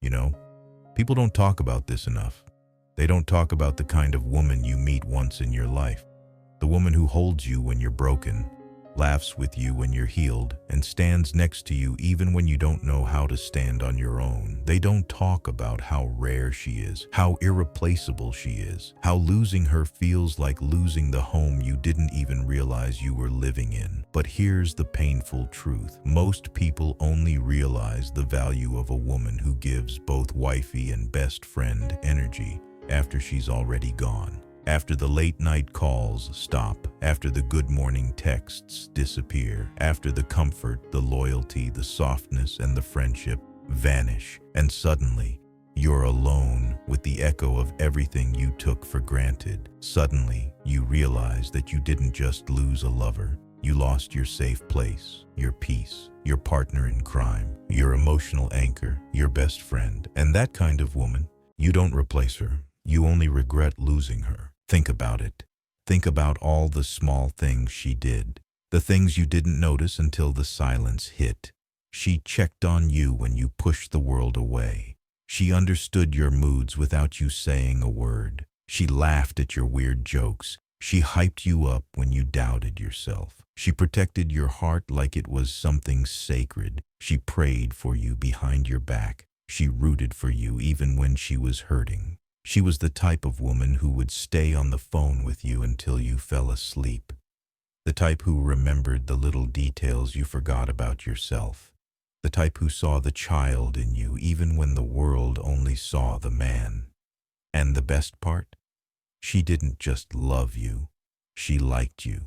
You know, people don't talk about this enough. They don't talk about the kind of woman you meet once in your life. The woman who holds you when you're broken, laughs with you when you're healed, and stands next to you even when you don't know how to stand on your own. They don't talk about how rare she is, how irreplaceable she is, how losing her feels like losing the home you didn't even realize you were living in. But here's the painful truth. Most people only realize the value of a woman who gives both wifey and best friend energy after she's already gone. After the late night calls stop, after the good morning texts disappear, after the comfort, the loyalty, the softness, and the friendship vanish, and suddenly you're alone with the echo of everything you took for granted. Suddenly you realize that you didn't just lose a lover, you lost your safe place, your peace, your partner in crime, your emotional anchor, your best friend. And that kind of woman, you don't replace her, you only regret losing her. Think about it. Think about all the small things she did, the things you didn't notice until the silence hit. She checked on you when you pushed the world away. She understood your moods without you saying a word. She laughed at your weird jokes. She hyped you up when you doubted yourself. She protected your heart like it was something sacred. She prayed for you behind your back. She rooted for you even when she was hurting. She was the type of woman who would stay on the phone with you until you fell asleep. The type who remembered the little details you forgot about yourself. The type who saw the child in you even when the world only saw the man. And the best part? She didn't just love you. She liked you.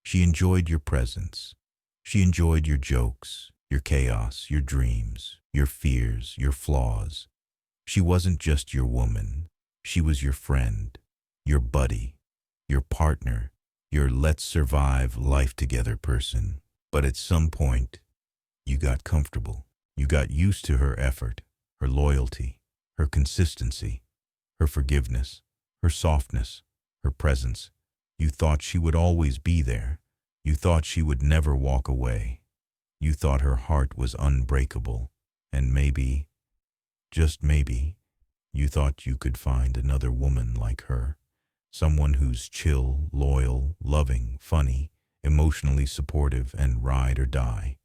She enjoyed your presence. She enjoyed your jokes, your chaos, your dreams, your fears, your flaws. She wasn't just your woman. She was your friend, your buddy, your partner, your let's survive life together person. But at some point, you got comfortable. You got used to her effort, her loyalty, her consistency, her forgiveness, her softness, her presence. You thought she would always be there. You thought she would never walk away. You thought her heart was unbreakable. And maybe, just maybe, you thought you could find another woman like her, someone who's chill, loyal, loving, funny, emotionally supportive, and ride or die.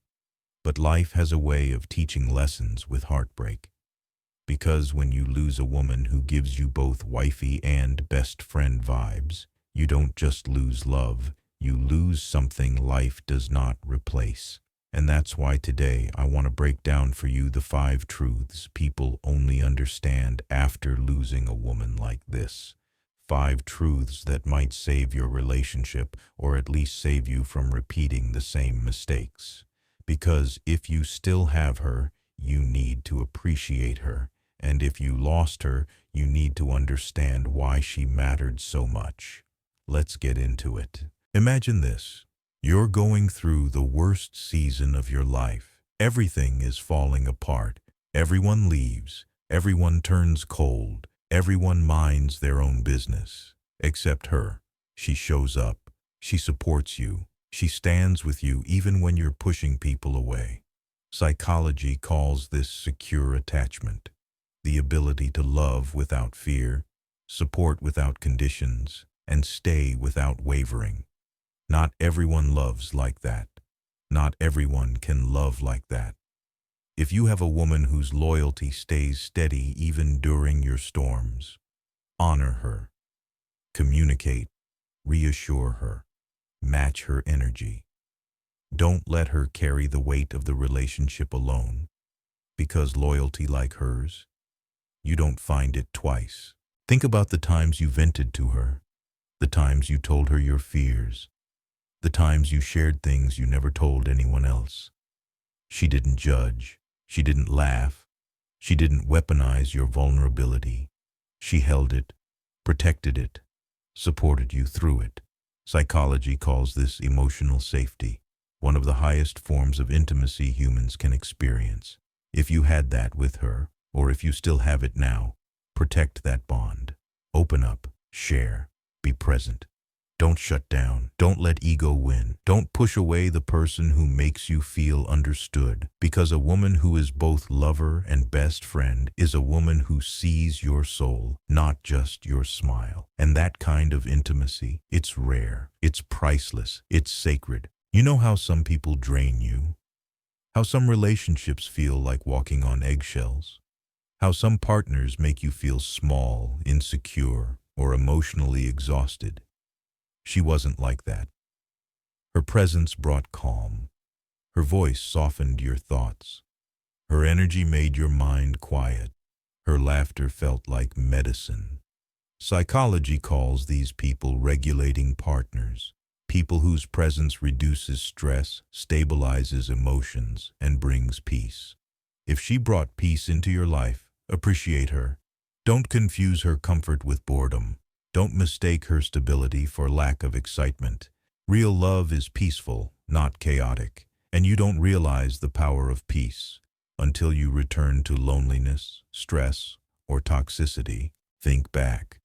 But life has a way of teaching lessons with heartbreak. Because when you lose a woman who gives you both wifey and best friend vibes, you don't just lose love, you lose something life does not replace. And that's why today I want to break down for you the 5 truths people only understand after losing a woman like this. 5 truths that might save your relationship or at least save you from repeating the same mistakes. Because if you still have her, you need to appreciate her. And if you lost her, you need to understand why she mattered so much. Let's get into it. Imagine this. You're going through the worst season of your life. Everything is falling apart. Everyone leaves. Everyone turns cold. Everyone minds their own business. Except her. She shows up. She supports you. She stands with you even when you're pushing people away. Psychology calls this secure attachment. The ability to love without fear, support without conditions, and stay without wavering. Not everyone loves like that. Not everyone can love like that. If you have a woman whose loyalty stays steady even during your storms, honor her. Communicate. Reassure her. Match her energy. Don't let her carry the weight of the relationship alone. Because loyalty like hers, you don't find it twice. Think about the times you vented to her, the times you told her your fears, the times you shared things you never told anyone else. She didn't judge. She didn't laugh. She didn't weaponize your vulnerability. She held it, protected it, supported you through it. Psychology calls this emotional safety, one of the highest forms of intimacy humans can experience. If you had that with her, or if you still have it now, protect that bond. Open up, share, be present. Don't shut down. Don't let ego win. Don't push away the person who makes you feel understood. Because a woman who is both lover and best friend is a woman who sees your soul, not just your smile. And that kind of intimacy, it's rare, it's priceless, it's sacred. You know how some people drain you? How some relationships feel like walking on eggshells? How some partners make you feel small, insecure, or emotionally exhausted? She wasn't like that. Her presence brought calm. Her voice softened your thoughts. Her energy made your mind quiet. Her laughter felt like medicine. Psychology calls these people regulating partners, people whose presence reduces stress, stabilizes emotions, and brings peace. If she brought peace into your life, appreciate her. Don't confuse her comfort with boredom. Don't mistake her stability for lack of excitement. Real love is peaceful, not chaotic, and you don't realize the power of peace until you return to loneliness, stress, or toxicity. Think back.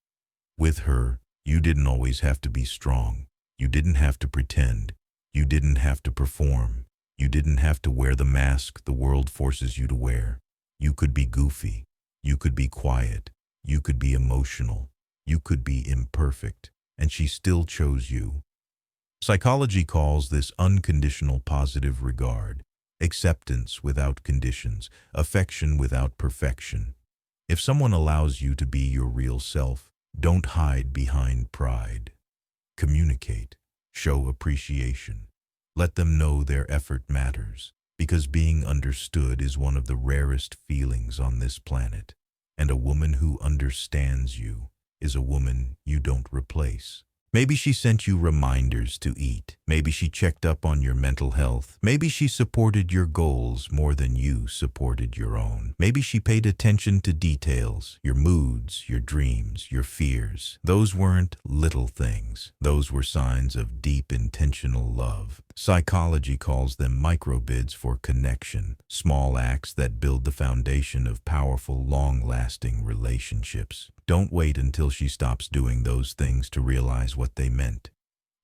With her, you didn't always have to be strong. You didn't have to pretend. You didn't have to perform. You didn't have to wear the mask the world forces you to wear. You could be goofy. You could be quiet. You could be emotional. You could be imperfect, and she still chose you. Psychology calls this unconditional positive regard, acceptance without conditions, affection without perfection. If someone allows you to be your real self, don't hide behind pride. Communicate, show appreciation. Let them know their effort matters, because being understood is one of the rarest feelings on this planet, and a woman who understands you is a woman you don't replace. Maybe she sent you reminders to eat. Maybe she checked up on your mental health. Maybe she supported your goals more than you supported your own. Maybe she paid attention to details, your moods, your dreams, your fears. Those weren't little things. Those were signs of deep, intentional love. Psychology calls them microbids for connection, small acts that build the foundation of powerful, long-lasting relationships. Don't wait until she stops doing those things to realize what they meant.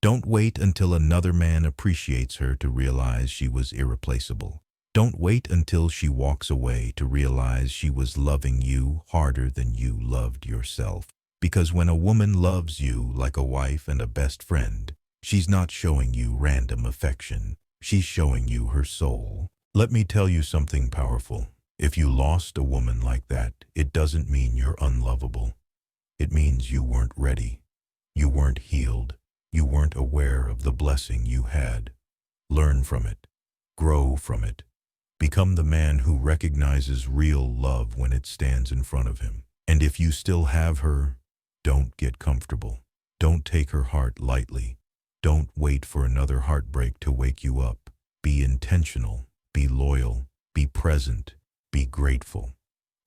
Don't wait until another man appreciates her to realize she was irreplaceable. Don't wait until she walks away to realize she was loving you harder than you loved yourself. Because when a woman loves you like a wife and a best friend, she's not showing you random affection. She's showing you her soul. Let me tell you something powerful. If you lost a woman like that, it doesn't mean you're unlovable. It means you weren't ready. You weren't healed. You weren't aware of the blessing you had. Learn from it. Grow from it. Become the man who recognizes real love when it stands in front of him. And if you still have her, don't get comfortable. Don't take her heart lightly. Don't wait for another heartbreak to wake you up. Be intentional. Be loyal. Be present. Be grateful.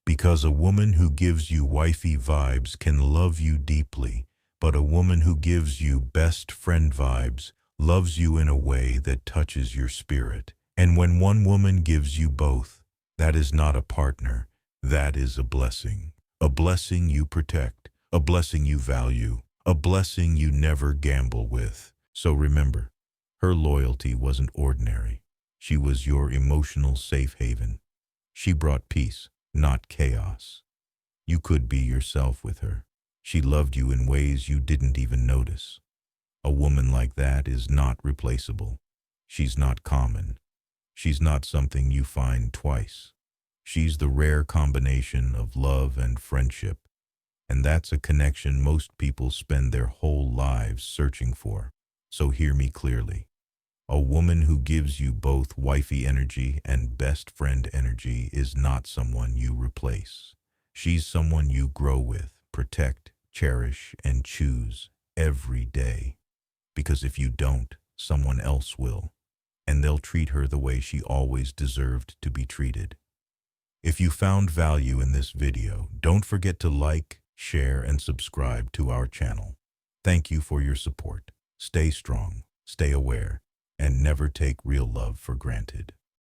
Because a woman who gives you wifey vibes can love you deeply, but a woman who gives you best friend vibes loves you in a way that touches your spirit. And when one woman gives you both, that is not a partner, that is a blessing. A blessing you protect, a blessing you value, a blessing you never gamble with. So remember, her loyalty wasn't ordinary. She was your emotional safe haven. She brought peace, not chaos. You could be yourself with her. She loved you in ways you didn't even notice. A woman like that is not replaceable. She's not common. She's not something you find twice. She's the rare combination of love and friendship, and that's a connection most people spend their whole lives searching for. So hear me clearly. A woman who gives you both wifey energy and best friend energy is not someone you replace. She's someone you grow with, protect, cherish, and choose every day. Because if you don't, someone else will, and they'll treat her the way she always deserved to be treated. If you found value in this video, don't forget to like, share, and subscribe to our channel. Thank you for your support. Stay strong, stay aware, and never take real love for granted.